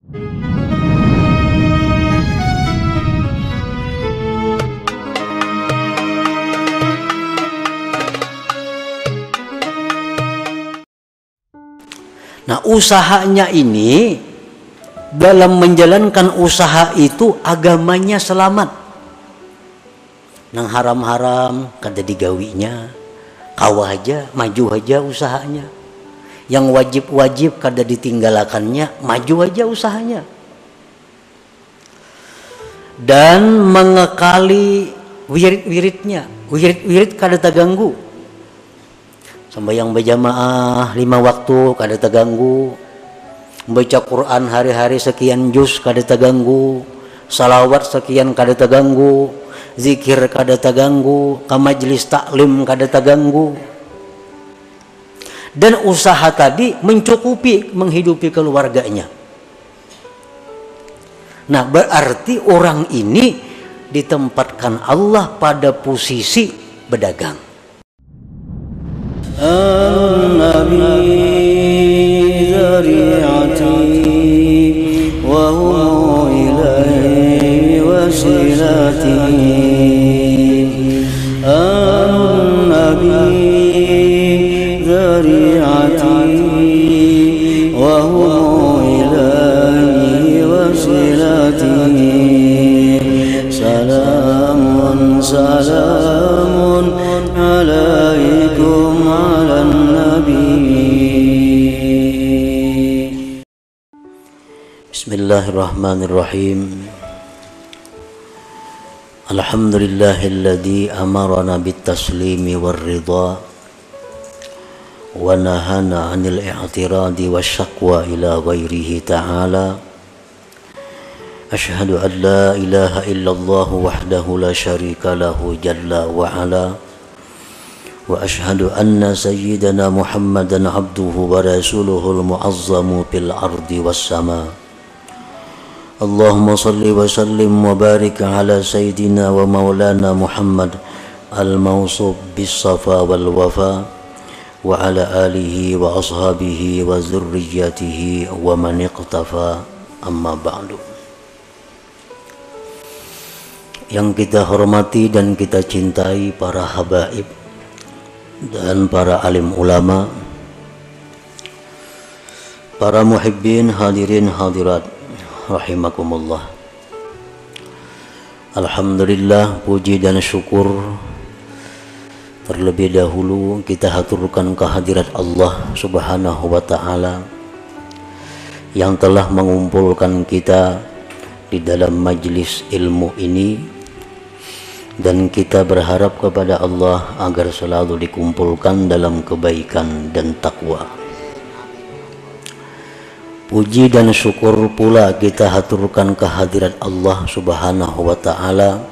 Nah, usahanya ini, dalam menjalankan usaha itu agamanya selamat. Nang haram-haram kada digawinya, kawah aja, maju aja usahanya. Yang wajib-wajib kada ditinggalakannya, maju aja usahanya. Dan mengekali wirid-wiridnya, wirid-wirid kada terganggu. Sembahyang berjamaah 5 waktu kada terganggu. Baca Quran hari-hari sekian juz kada terganggu. Salawat sekian kada terganggu. Zikir kada terganggu. Ke majlis taklim kada terganggu. Dan usaha tadi mencukupi menghidupi keluarganya. Nah, berarti orang ini ditempatkan Allah pada posisi berdagang. An-Nabi dzari'ati wa huwa ilaihi wasilati. An-Nabi dzari'ati wa huwa ilaihi wasilati. Salamun salamun alaikum ala nabi. Bismillahirrahmanirrahim. Alhamdulillahilladzi amarana bit-taslimi war-ridha wa nahana 'anil i'tiradi wasyaqwa ila ghairihi ta'ala. Asyhadu an la ilaha illallah wahdahu la syarika lahu jalla wa ala. Wa asyhadu anna sayyidana Muhammadan abduhu wa rasuluhul mu'azzamu fil ardi was sama. Allahumma salli wa sallim wa barik ala sayyidina wa maulana Muhammad al-mawsuf bis safa wal wafa wa ala alihi wa ashabihi wa zurriyyatihi wa man iqtafa, amma ba'du. Yang kita hormati dan kita cintai para habaib dan para alim ulama, para muhibbin hadirin hadirat rahimakumullah. Alhamdulillah, puji dan syukur terlebih dahulu kita haturkan kehadirat Allah Subhanahu wa ta'ala yang telah mengumpulkan kita di dalam majlis ilmu ini. Dan kita berharap kepada Allah agar selalu dikumpulkan dalam kebaikan dan takwa. Puji dan syukur pula kita haturkan kehadirat Allah Subhanahu wa ta'ala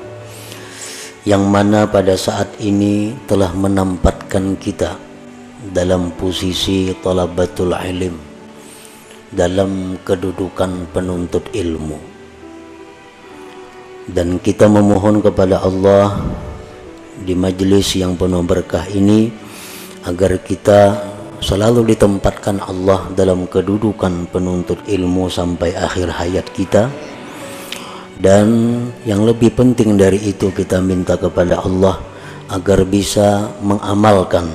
yang mana pada saat ini telah menempatkan kita dalam posisi talabatul ilm, dalam kedudukan penuntut ilmu. Dan kita memohon kepada Allah di majelis yang penuh berkah ini agar kita selalu ditempatkan Allah dalam kedudukan penuntut ilmu sampai akhir hayat kita. Dan yang lebih penting dari itu, kita minta kepada Allah agar bisa mengamalkan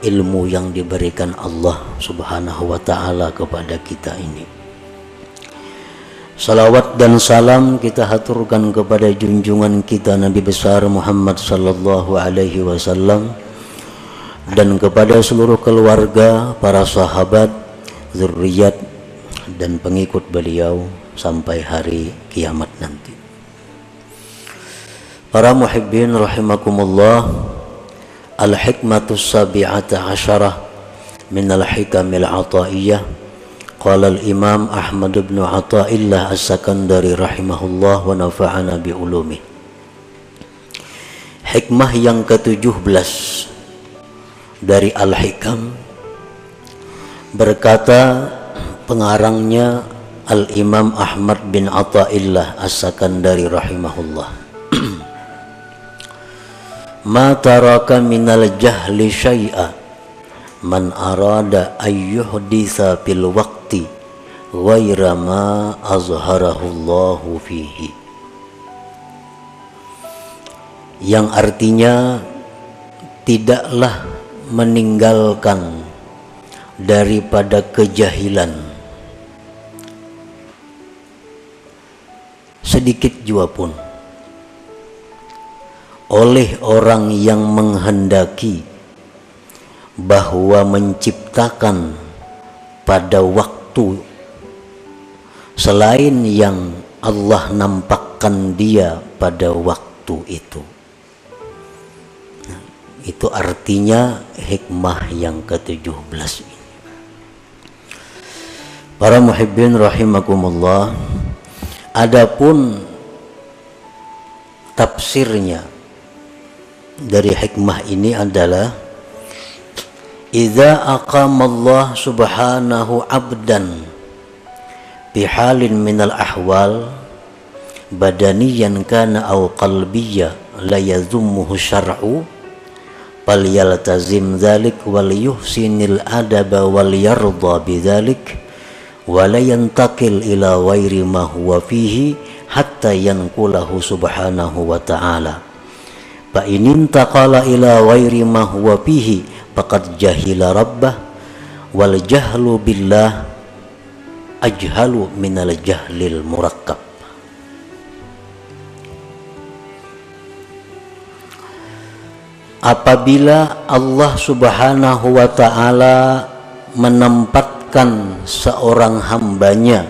ilmu yang diberikan Allah Subhanahu wa ta'ala kepada kita ini. Salawat dan salam kita haturkan kepada junjungan kita Nabi besar Muhammad sallallahu alaihi wasallam dan kepada seluruh keluarga, para sahabat, zuriat dan pengikut beliau sampai hari kiamat nanti. Para muhibbin rahimakumullah, al-hikmatus sabi'ata asyarah min al-hikamil ataiyah. Qala al-Imam Ahmad bin Athaillah As-Sakandari rahimahullah wa nafa'ana bi ulumi. Hikmah yang ke-17 dari Al-Hikam, berkata pengarangnya Al-Imam Ahmad bin Athaillah As-Sakandari rahimahullah. Ma taraka minal jahli syai'a man arada ayyuhditha fil waqti ghaira ma azharahullahu fihi, yang artinya tidaklah meninggalkan daripada kejahilan sedikit jua pun oleh orang yang menghendaki bahwa menciptakan pada waktu selain yang Allah nampakkan dia pada waktu itu. Nah, itu artinya hikmah yang ke-17 ini. Para muhibbin rahimakumullah, adapun tafsirnya dari hikmah ini adalah idza aqamallah subhanahu abdan bihalin minal ahwal badaniyan kana aw qalbiyya la yazummuhu syar'u fal yaltazim dzalik wal yuhsinil adaba wal yarda bidzalik wa la yantakil ila ghairi ma huwa fihi hatta yanqulahu subhanahu wa ta'ala. Fa in intaqala ila ghairi ma huwa fihi faqad jahila rabbah wal jahlu billah ajhalu minal jahlil murakkab. Apabila Allah subhanahu wa ta'ala menempatkan seorang hambanya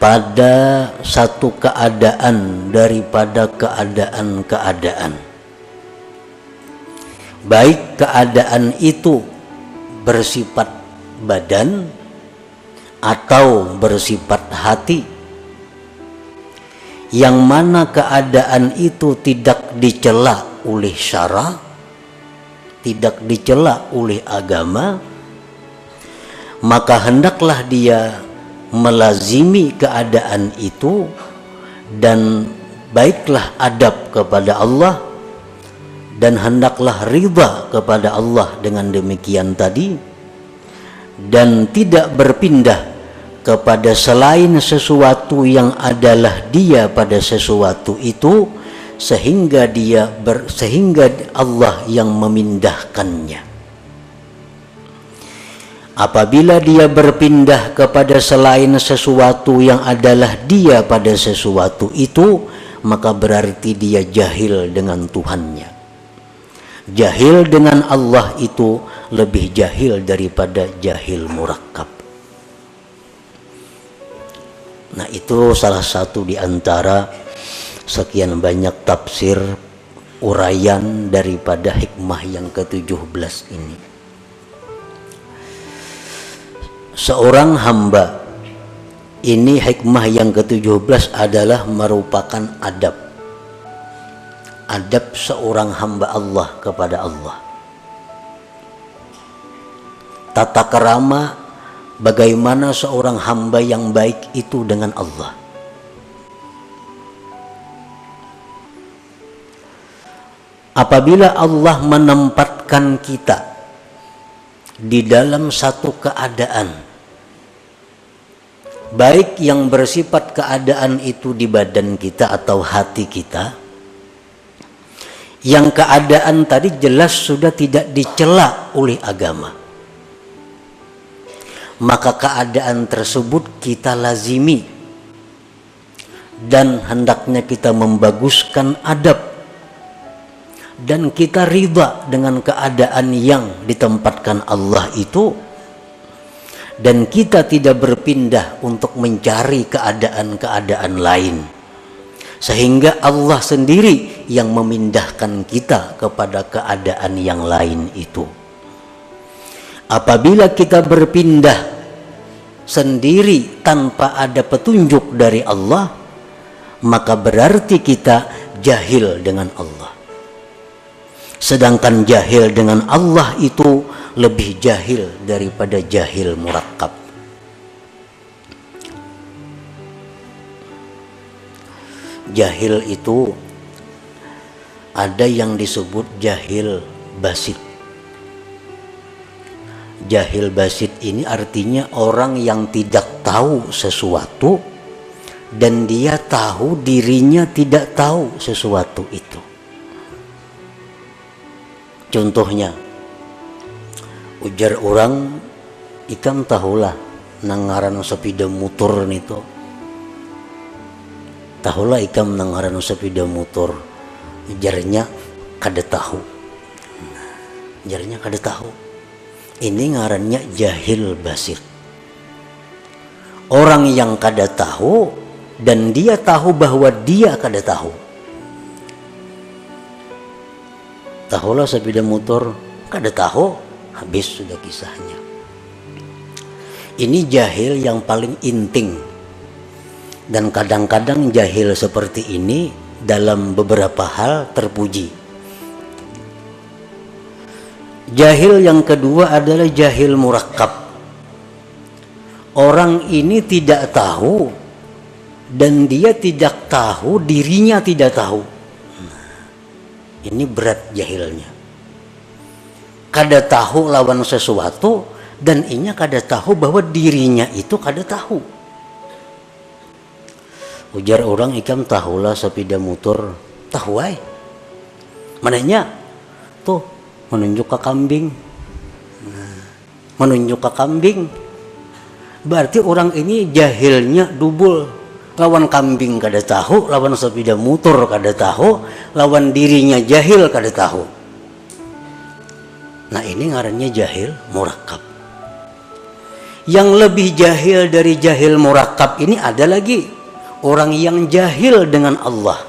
pada satu keadaan daripada keadaan-keadaan, baik keadaan itu bersifat badan atau bersifat hati, yang mana keadaan itu tidak dicela oleh syara, tidak dicela oleh agama, maka hendaklah dia melazimi keadaan itu dan baiklah adab kepada Allah, dan hendaklah ridha kepada Allah dengan demikian tadi, dan tidak berpindah kepada selain sesuatu yang adalah dia pada sesuatu itu, sehingga Allah yang memindahkannya. Apabila dia berpindah kepada selain sesuatu yang adalah dia pada sesuatu itu, maka berarti dia jahil dengan Tuhannya. Jahil dengan Allah itu lebih jahil daripada jahil murakkab. Nah, itu salah satu di antara sekian banyak tafsir uraian daripada hikmah yang ke-17 ini. Seorang hamba, ini hikmah yang ke-17 adalah merupakan adab. Adab seorang hamba Allah kepada Allah. Tata kerama bagaimana seorang hamba yang baik itu dengan Allah. Apabila Allah menempatkan kita di dalam satu keadaan, baik yang bersifat keadaan itu di badan kita atau hati kita, yang keadaan tadi jelas sudah tidak dicela oleh agama, maka keadaan tersebut kita lazimi dan hendaknya kita membaguskan adab dan kita ridha dengan keadaan yang ditempatkan Allah itu, dan kita tidak berpindah untuk mencari keadaan-keadaan lain, sehingga Allah sendiri yang memindahkan kita kepada keadaan yang lain itu. Apabila kita berpindah sendiri tanpa ada petunjuk dari Allah, maka berarti kita jahil dengan Allah. Sedangkan jahil dengan Allah itu lebih jahil daripada jahil murakkab. Jahil itu ada yang disebut jahil basit. Jahil basit ini artinya orang yang tidak tahu sesuatu dan dia tahu dirinya tidak tahu sesuatu itu. Contohnya, ujar orang, ikam tahulah nangaran sepeda motor nito. Tahulah ikam nangaran sepeda motor. Ujarnya kada tahu. Ujarnya kada tahu. Ini ngarannya jahil basir. Orang yang kada tahu dan dia tahu bahwa dia kada tahu. Tahulah sepeda motor, kada tahu, habis sudah kisahnya. Ini jahil yang paling inting. Dan kadang-kadang jahil seperti ini dalam beberapa hal terpuji. Jahil yang kedua adalah jahil murakkab. Orang ini tidak tahu dan dia tidak tahu dirinya tidak tahu. Ini berat jahilnya. Kada tahu lawan sesuatu dan inya kada tahu bahwa dirinya itu kada tahu. Ujar orang, ikam tahulah sepeda motor. Tahu ay. Mananya? Tuh, menunjuk ke kambing. Menunjuk ke kambing. Berarti orang ini jahilnya double. Lawan kambing kada tahu, lawan sepeda motor kada tahu, lawan dirinya jahil kada tahu. Nah, ini ngarannya jahil murakkab. Yang lebih jahil dari jahil murakkab ini ada lagi. Orang yang jahil dengan Allah.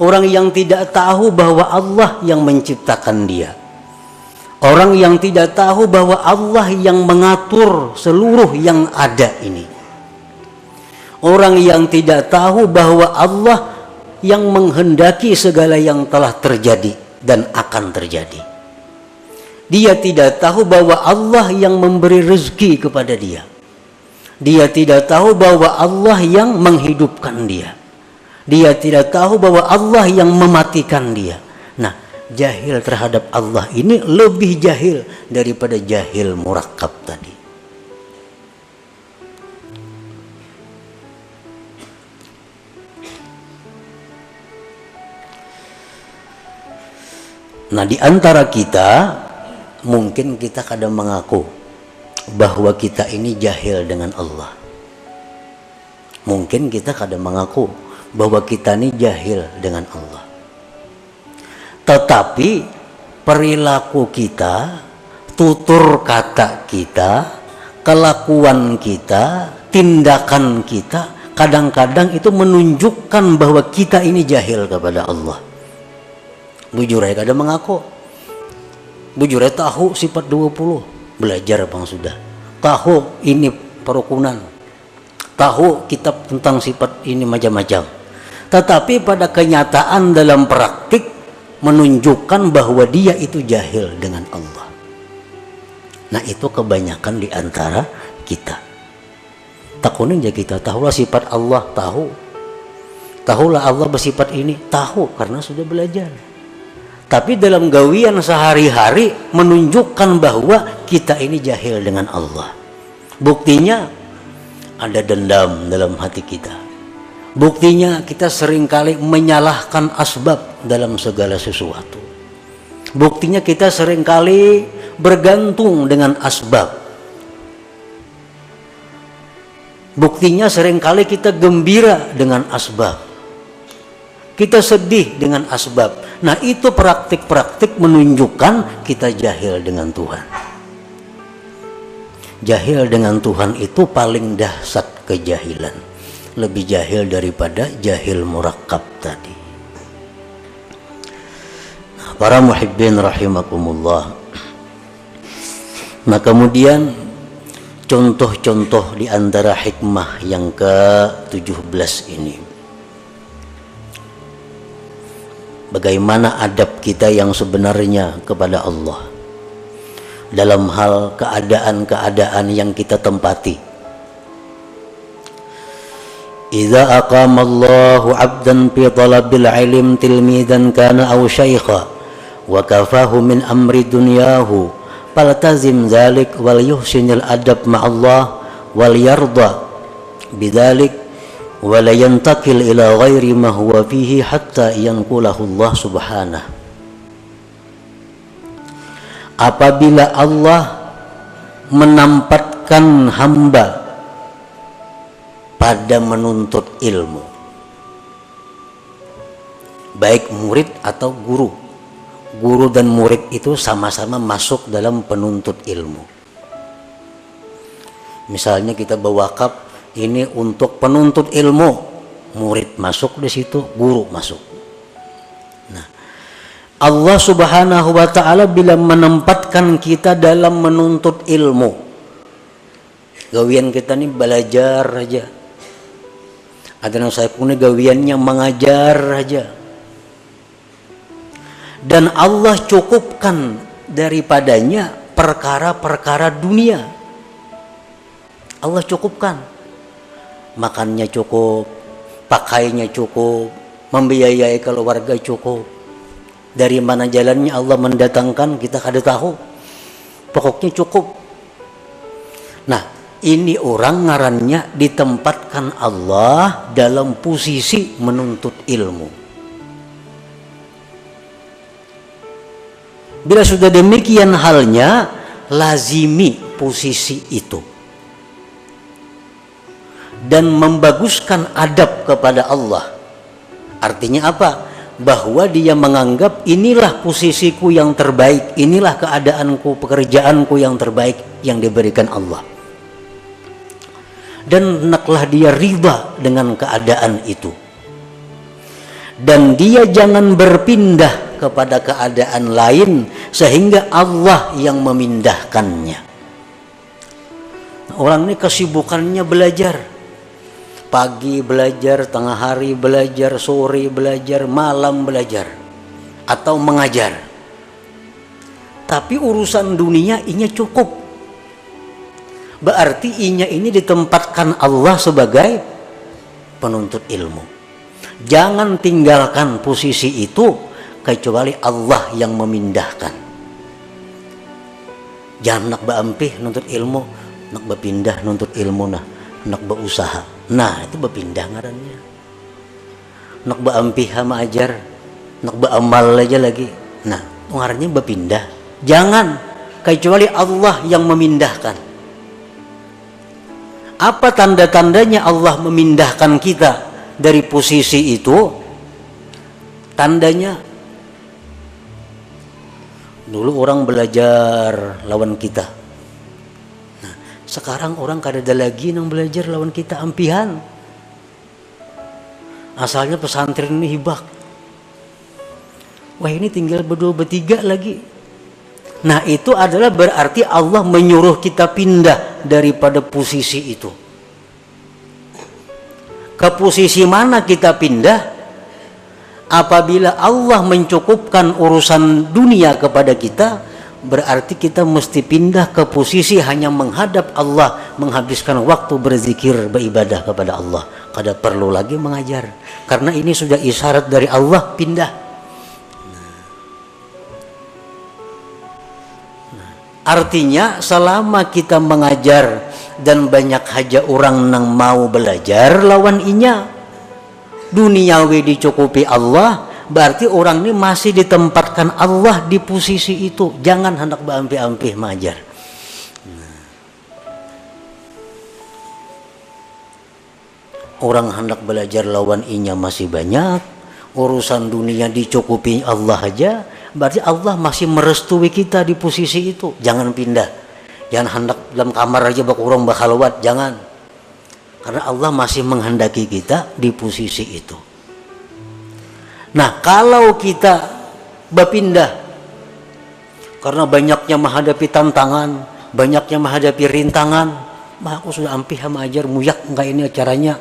Orang yang tidak tahu bahwa Allah yang menciptakan dia. Orang yang tidak tahu bahwa Allah yang mengatur seluruh yang ada ini. Orang yang tidak tahu bahwa Allah yang menghendaki segala yang telah terjadi dan akan terjadi. Dia tidak tahu bahwa Allah yang memberi rezeki kepada dia. Dia tidak tahu bahwa Allah yang menghidupkan dia. Dia tidak tahu bahwa Allah yang mematikan dia. Nah, jahil terhadap Allah ini lebih jahil daripada jahil murakkab tadi. Nah, di antara kita mungkin kita kadang mengaku bahwa kita ini jahil dengan Allah. Mungkin kita kadang mengaku bahwa kita ini jahil dengan Allah. Tetapi perilaku kita, tutur kata kita, kelakuan kita, tindakan kita kadang-kadang itu menunjukkan bahwa kita ini jahil kepada Allah. Bujur aja kadang mengaku. Bujur aja tahu sifat 20. Belajar bang sudah. Tahu ini perukunan. Tahu kitab tentang sifat ini macam-macam. Tetapi pada kenyataan dalam praktik menunjukkan bahwa dia itu jahil dengan Allah. Nah, itu kebanyakan di antara kita. Takunin aja kita, tahulah sifat Allah, tahu. Tahulah Allah bersifat ini, tahu karena sudah belajar. Tapi dalam gawian sehari-hari menunjukkan bahwa kita ini jahil dengan Allah. Buktinya ada dendam dalam hati kita. Buktinya kita seringkali menyalahkan asbab dalam segala sesuatu. Buktinya kita seringkali bergantung dengan asbab. Buktinya seringkali kita gembira dengan asbab. Kita sedih dengan asbab. Nah, itu praktik-praktik menunjukkan kita jahil dengan Tuhan. Jahil dengan Tuhan itu paling dahsyat kejahilan. Lebih jahil daripada jahil murakkab tadi. Nah, para muhibbin rahimakumullah. Nah, kemudian contoh-contoh di antara hikmah yang ke-17 ini. Bagaimana adab kita yang sebenarnya kepada Allah dalam hal keadaan-keadaan yang kita tempati. Idza aqama Allahu 'abdan fi talabil 'ilm tilmidan kana aw syaikha wa kafahu min amri dunyahu faltazim dzalik wal yuhsinil adab ma'allah wal yarda bidzalik wa la yantakil ila ghairi ma huwa fihi hatta yanqulahu Allah subhanahu. Apabila Allah menempatkan hamba pada menuntut ilmu, baik murid atau guru, guru dan murid itu sama-sama masuk dalam penuntut ilmu. Misalnya kita berwakaf ini untuk penuntut ilmu, murid masuk di situ, guru masuk. Nah, Allah Subhanahu wa ta'ala bila menempatkan kita dalam menuntut ilmu, gawian kita nih belajar aja. Ada yang saya punya gawiannya mengajar aja. Dan Allah cukupkan daripadanya perkara-perkara dunia. Allah cukupkan. Makannya cukup, pakainya cukup, membiayai keluarga cukup. Dari mana jalannya Allah mendatangkan kita kada tahu. Pokoknya cukup. Nah, ini orang ngarannya ditempatkan Allah dalam posisi menuntut ilmu. Bila sudah demikian halnya, lazimi posisi itu dan membaguskan adab kepada Allah. Artinya apa? Bahwa dia menganggap inilah posisiku yang terbaik, inilah keadaanku, pekerjaanku yang terbaik yang diberikan Allah. Dan hendaklah dia riba dengan keadaan itu. Dan dia jangan berpindah kepada keadaan lain sehingga Allah yang memindahkannya. Orang ini kesibukannya belajar. Pagi belajar, tengah hari belajar, sore belajar, malam belajar, atau mengajar. Tapi urusan dunia inya cukup. Berarti inya ini ditempatkan Allah sebagai penuntut ilmu. Jangan tinggalkan posisi itu kecuali Allah yang memindahkan. Jangan nak berampih nuntut ilmu, nak berpindah nuntut ilmu nah, nak berusaha. Nah, itu berpindah ngarannya. Nak berampih sama ajar, nak beramal aja lagi. Nah, ngarannya berpindah. Jangan, kecuali Allah yang memindahkan. Apa tanda-tandanya Allah memindahkan kita dari posisi itu? Tandanya, dulu orang belajar lawan kita. Sekarang orang kada ada lagi yang belajar lawan kita ampihan. Asalnya pesantren ini hibak. Wah, ini tinggal berdua bertiga lagi. Nah, itu adalah berarti Allah menyuruh kita pindah daripada posisi itu. Ke posisi mana kita pindah? Apabila Allah mencukupkan urusan dunia kepada kita, berarti kita mesti pindah ke posisi hanya menghadap Allah, menghabiskan waktu berzikir, beribadah kepada Allah. Kada perlu lagi mengajar, karena ini sudah isyarat dari Allah pindah. Artinya selama kita mengajar dan banyak haja orang nang mau belajar lawan inya, duniawi dicukupi Allah, berarti orang ini masih ditempatkan Allah di posisi itu. Jangan hendak berampih-ampih mengajar. Orang hendak belajar lawan inya masih banyak, urusan dunia dicukupi Allah aja, berarti Allah masih merestui kita di posisi itu. Jangan pindah. Jangan hendak dalam kamar aja bakurang bakhalwat, jangan. Karena Allah masih menghendaki kita di posisi itu. Nah, kalau kita berpindah karena banyaknya menghadapi tantangan, banyaknya menghadapi rintangan, mah aku sudah ampih sama ajar muyak enggak ini acaranya,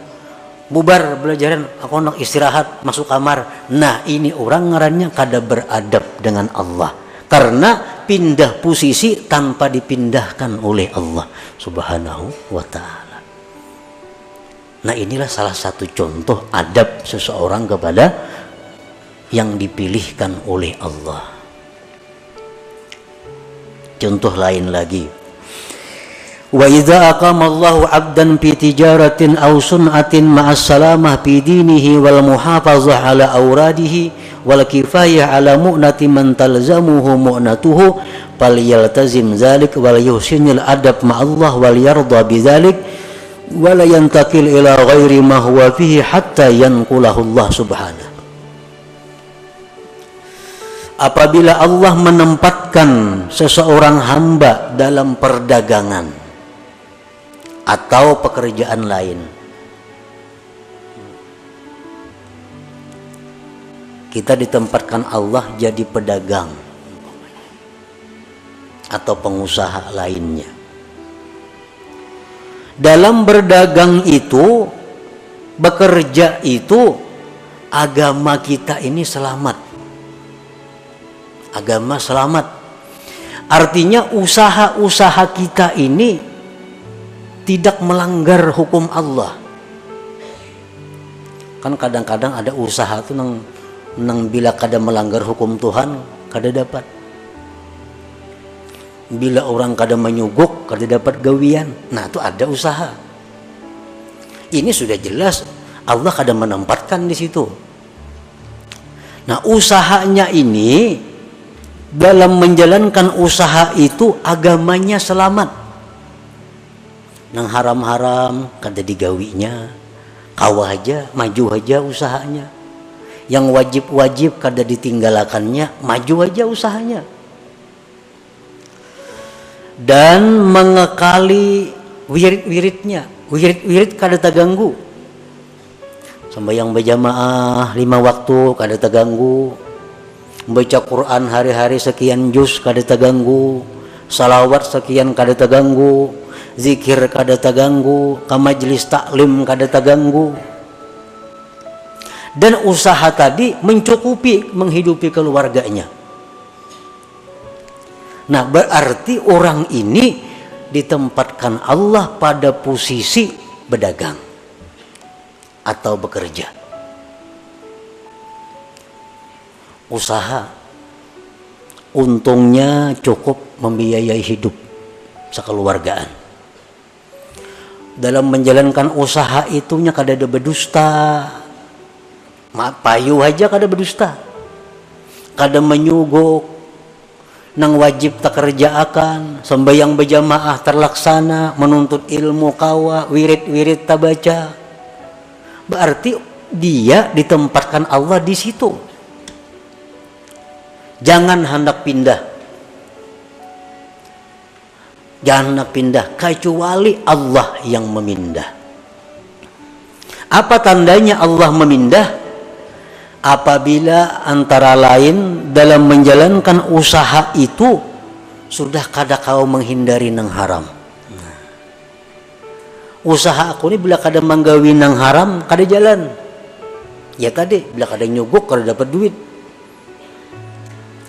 bubar belajaran, aku nak istirahat masuk kamar. Nah, ini orang ngarannya kada beradab dengan Allah karena pindah posisi tanpa dipindahkan oleh Allah Subhanahu wa ta'ala. Nah, inilah salah satu contoh adab seseorang kepada yang dipilihkan oleh Allah. Contoh lain lagi, wa idza aqamallahu 'abdan fi tijaratin aw sun'atin ma'as salamah fi dinihi wal muhafazah ala awradihi wal kifayah ala mu'nati man talzamuhu mu'natuhu falyaltazim dzalik wal yuhsinil adab ma'allah wal yarda bidzalik wa la yantakil ila ghairi ma huwa fihi hatta yanqulahu Allah subhanahu. Apabila Allah menempatkan seseorang hamba dalam perdagangan atau pekerjaan lain, kita ditempatkan Allah jadi pedagang atau pengusaha lainnya. Dalam berdagang itu, bekerja itu, agama kita ini selamat. Agama selamat. Artinya usaha-usaha kita ini tidak melanggar hukum Allah. Kan kadang-kadang ada usaha tuh nang bila kada melanggar hukum Tuhan kada dapat. Bila orang kada menyuguk kada dapat gawian. Nah, itu ada usaha. Ini sudah jelas Allah kada menempatkan di situ. Nah, usahanya ini dalam menjalankan usaha itu agamanya selamat. Nang haram-haram kada digawinya, kawah aja, maju aja usahanya. Yang wajib-wajib kada ditinggalakannya, maju aja usahanya. Dan mengekali wirid-wiridnya, wirid-wirid kada terganggu. Sembahyang berjamaah 5 waktu kada terganggu. Baca Quran hari-hari sekian juz kada terganggu, salawat sekian kada terganggu, zikir kada terganggu, ke majelis taklim kada terganggu. Dan usaha tadi mencukupi menghidupi keluarganya. Nah, berarti orang ini ditempatkan Allah pada posisi berdagang atau bekerja. Usaha untungnya cukup membiayai hidup sekeluargaan. Dalam menjalankan usaha itunya kada ada berdusta. Payu aja kada berdusta. Kada menyuguk, nang wajib tak kerjaakan, sembahyang berjamaah terlaksana, menuntut ilmu kawa, wirid-wirid tak baca. Berarti dia ditempatkan Allah di situ. Jangan hendak pindah. Jangan hendak pindah kecuali Allah yang memindah. Apa tandanya Allah memindah? Apabila antara lain dalam menjalankan usaha itu sudah kada kau menghindari nang haram. Usaha aku ini bila kada menggawi nang haram kada jalan. Ya tadi bila kada nyuguk kada dapat duit.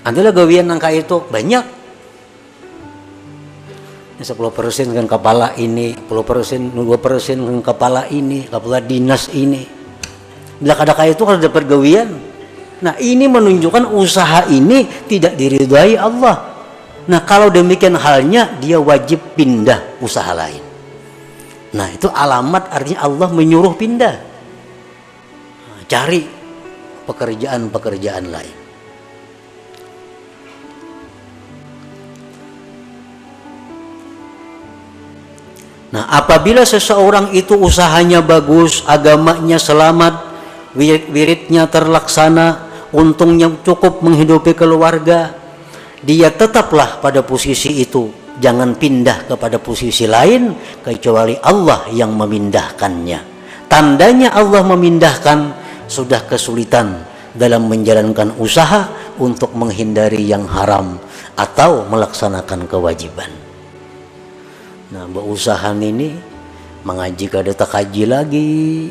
Adalah gawian nangka itu banyak. 10% kan kepala ini, 10%, 2% kan kepala ini, kepala dinas ini. Bila kada kaya itu kada dapat gawian. Nah, ini menunjukkan usaha ini tidak diridhai Allah. Nah, kalau demikian halnya dia wajib pindah usaha lain. Nah, itu alamat artinya Allah menyuruh pindah. Cari pekerjaan-pekerjaan lain. Nah, apabila seseorang itu usahanya bagus, agamanya selamat, wirid-wiridnya terlaksana, untungnya cukup menghidupi keluarga, dia tetaplah pada posisi itu. Jangan pindah kepada posisi lain kecuali Allah yang memindahkannya. Tandanya Allah memindahkan sudah kesulitan dalam menjalankan usaha untuk menghindari yang haram atau melaksanakan kewajiban. Nah, berusaha ini mengaji kada tak kaji lagi,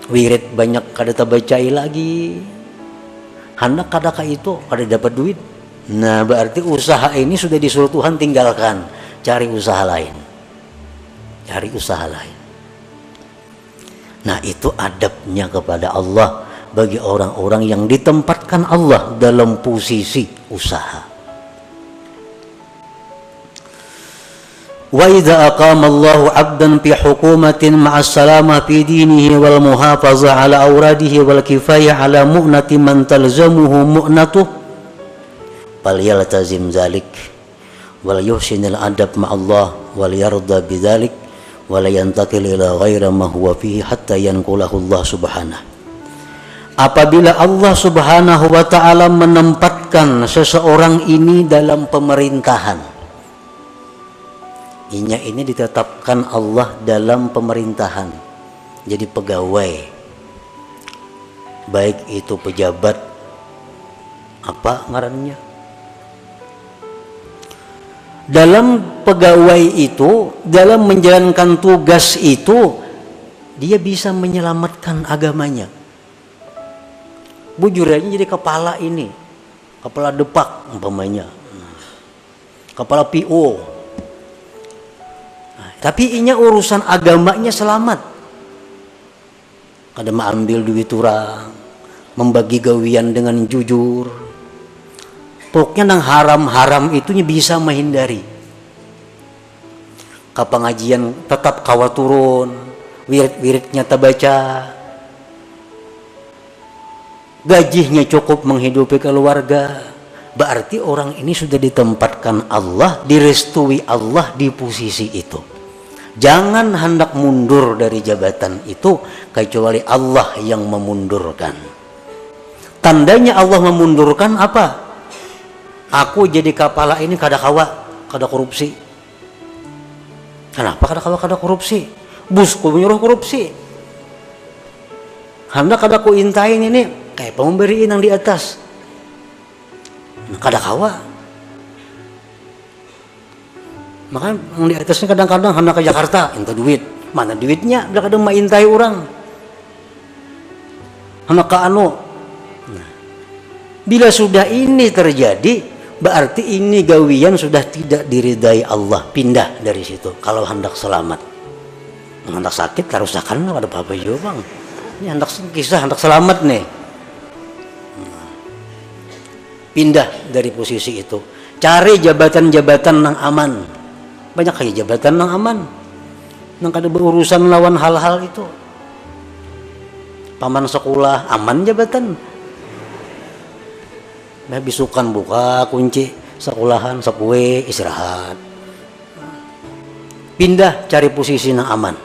wirid banyak kada tak bacai lagi, hendak kada ka itu kada dapat duit. Nah, berarti usaha ini sudah disuruh Tuhan tinggalkan, cari usaha lain, cari usaha lain. Nah, itu adabnya kepada Allah bagi orang-orang yang ditempatkan Allah dalam posisi usaha. Wa idza aqama Allahu 'abdan fi hukumatin ma'as salamah fi dinihi wal muhafazah 'ala awradihi wal kifayah 'ala mu'nati man talzamuhu mu'natuh falyaltazim dzalik wal yuhsinil adab ma'allah wal yarda bidzalik wal yantakil ila ghairi ma huwa fihi hatta yanqulahu Allah subhanahu. Apabila Allah subhanahu wa ta'ala menempatkan seseorang ini dalam pemerintahan, inya ini ditetapkan Allah dalam pemerintahan jadi pegawai, baik itu pejabat apa ngarannya, dalam pegawai itu, dalam menjalankan tugas itu dia bisa menyelamatkan agamanya. Bujurannya jadi kepala ini, kepala depak umpamanya, kepala PO. Tapi inya urusan agamanya selamat. Kada ambil duit orang, membagi gawian dengan jujur. Pokoknya nang haram-haram itunya bisa menghindari. Kapangajian tetap kawa turun, wirid-wiridnya terbaca. Gajinya cukup menghidupi keluarga. Berarti orang ini sudah ditempatkan Allah, direstui Allah di posisi itu. Jangan hendak mundur dari jabatan itu kecuali Allah yang memundurkan. Tandanya Allah memundurkan apa? Aku jadi kepala ini kada kawa, kada korupsi. Kenapa kada kawa kada korupsi? Busku menyuruh korupsi. Hendak kada ku intain ini kayak pemberiin yang di atas. Kada kawa. Makanya yang di atasnya kadang-kadang hendak ke Jakarta, minta duit. Mana duitnya? Udah kadang maintai orang. Hendak ke anu. Nah, bila sudah ini terjadi, berarti ini gawian sudah tidak diridai Allah. Pindah dari situ. Kalau hendak selamat. Hendak sakit, harus akan ada apa-apa juga bang. Ini hendak kisah, hendak selamat nih. Nah, pindah dari posisi itu. Cari jabatan-jabatan yang aman. Banyak kayak jabatan yang aman, yang kada berurusan lawan hal-hal itu. Paman sekolah aman jabatan, bisukan buka kunci sekolahan sepue istirahat, pindah cari posisi yang aman.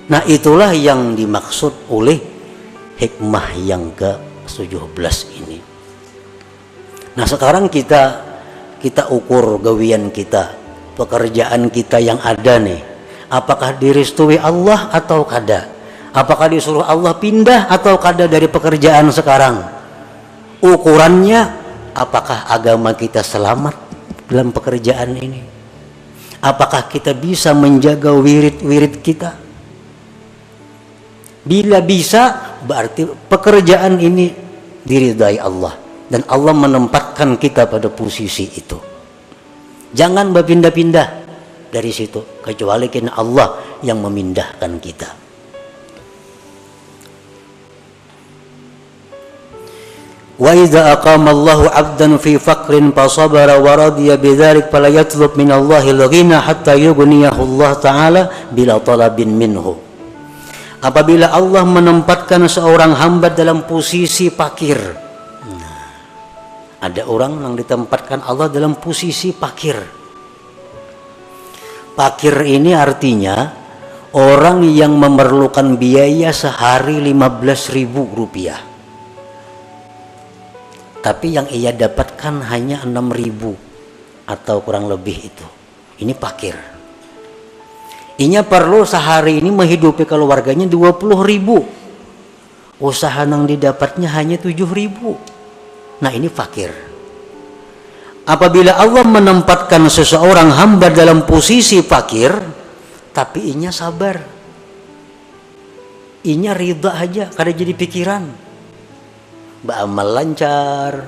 Nah itulah yang dimaksud oleh hikmah yang ke-17 ini. Nah sekarang kita ukur gawian kita, pekerjaan kita yang ada nih, apakah direstui Allah atau kada? Apakah disuruh Allah pindah atau kada dari pekerjaan sekarang? Ukurannya apakah agama kita selamat dalam pekerjaan ini? Apakah kita bisa menjaga wirid-wirid kita? Bila bisa, berarti pekerjaan ini diridai Allah. Dan Allah menempatkan kita pada posisi itu. Jangan berpindah-pindah dari situ, kecuali karena Allah yang memindahkan kita. Wa idza aqama Allahu 'abdan fi faqrin fa sabara wa radiya bidzalik fala yatlub min Allahi al-ghina hatta yughniyahu Allah taala bila talabin minhu. Apabila Allah menempatkan seorang hamba dalam posisi fakir. Ada orang yang ditempatkan Allah dalam posisi fakir. Fakir ini artinya orang yang memerlukan biaya sehari 15.000 rupiah. Tapi yang ia dapatkan hanya 6.000 atau kurang lebih itu. Ini fakir. Inya perlu sehari ini menghidupi keluarganya 20.000. Usaha yang didapatnya hanya 7.000. Nah ini fakir. Apabila Allah menempatkan seseorang hamba dalam posisi fakir, tapi inya sabar, inya ridha aja, kada jadi pikiran, beramal lancar,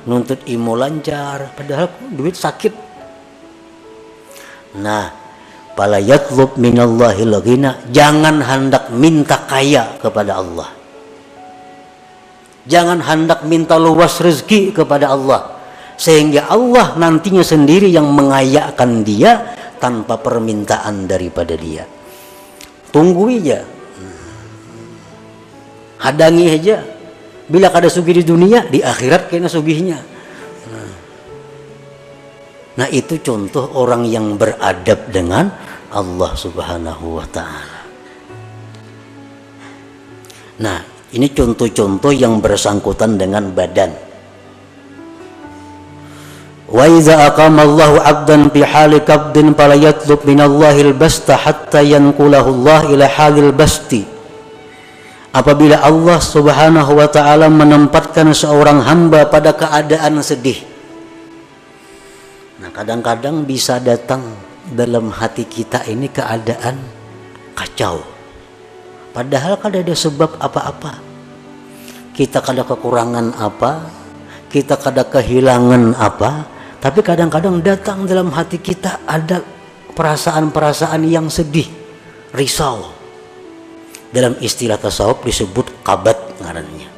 nuntut ilmu lancar, padahal duit sakit. Nah, fala yatlub minallahil ghina, jangan hendak minta kaya kepada Allah. Jangan hendak minta luas rezeki kepada Allah. sehingga Allah nantinya sendiri yang mengayakkan dia tanpa permintaan daripada dia. Tunggu aja, hadangi aja. Bila kada sugih di dunia, di akhirat kena sugihnya. Nah itu contoh orang yang beradab dengan Allah Subhanahu wa ta'ala. Nah ini contoh-contoh yang bersangkutan dengan badan. Wa iza aqama Allahu 'abdan fi hali qabdin fala yatlub min Allahil basta hatta yanqulahu Allah ila halil basti. Apabila Allah Subhanahu wa ta'ala menempatkan seorang hamba pada keadaan sedih. Nah kadang-kadang bisa datang dalam hati kita ini keadaan kacau. Padahal kada ada sebab apa-apa. Kita kada kekurangan apa, kita kada kehilangan apa, tapi kadang-kadang datang dalam hati kita ada perasaan-perasaan yang sedih, risau. Dalam istilah tasawuf disebut kabat ngarannya.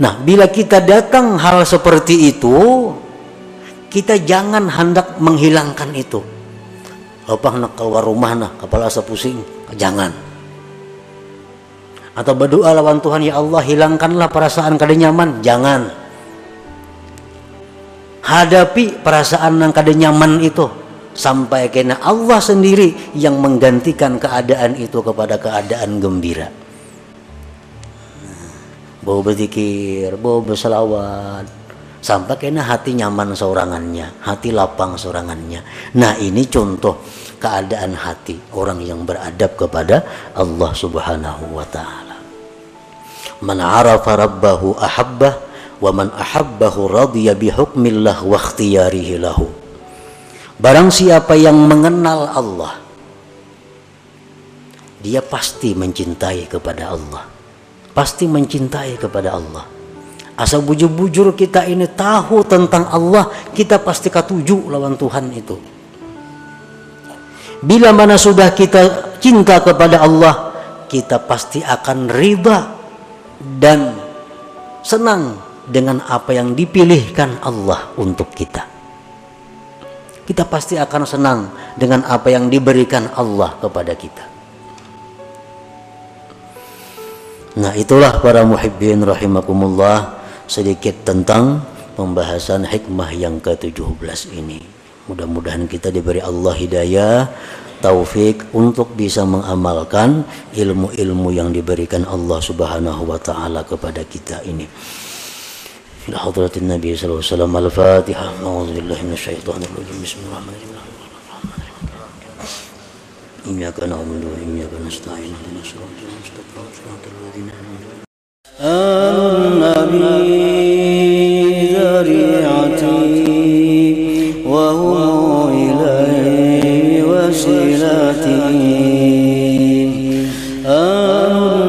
Nah, bila kita datang hal seperti itu, kita jangan hendak menghilangkan itu. Opah nak keluar rumah nah, kepala asa pusing, jangan. Atau berdoa lawan Tuhan, ya Allah hilangkanlah perasaan kada nyaman, jangan. Hadapi perasaan yang kada nyaman itu sampai kena Allah sendiri yang menggantikan keadaan itu kepada keadaan gembira. Bawa berzikir, bawa berselawat, sampai kena hati nyaman seorangannya, hati lapang seorangannya. Nah ini contoh keadaan hati orang yang beradab kepada Allah Subhanahu wa ta'ala. Man arafa rabbahu ahabbah wa man ahabbahu radiya bihukmillah wa ikhtiyarihi lahu. Barang siapa yang mengenal Allah, dia pasti mencintai kepada Allah, pasti mencintai kepada Allah. Asal bujur-bujur kita ini tahu tentang Allah, kita pasti katuju lawan Tuhan itu. Bila mana sudah kita cinta kepada Allah, kita pasti akan riba dan senang dengan apa yang dipilihkan Allah untuk kita. Kita pasti akan senang dengan apa yang diberikan Allah kepada kita. Nah itulah para muhibbin rahimakumullah, sedikit tentang pembahasan hikmah yang ke-17 ini. Mudah-mudahan kita diberi Allah hidayah, taufik untuk bisa mengamalkan ilmu-ilmu yang diberikan Allah Subhanahu wa ta'ala kepada kita ini. إلى حضرة النبي صلى الله عليه وسلم. الفاتحة. أعوذ بالله من الشيطان الرجيم. بسم الله الرحمن الرحيم. إياك نعبد وإياك نستعين اهدنا الصراط المستقيم صراط الذين أنعمت عليهم النبي ذريعتي وهو إليه وسيلتي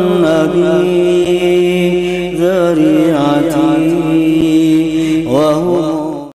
النبي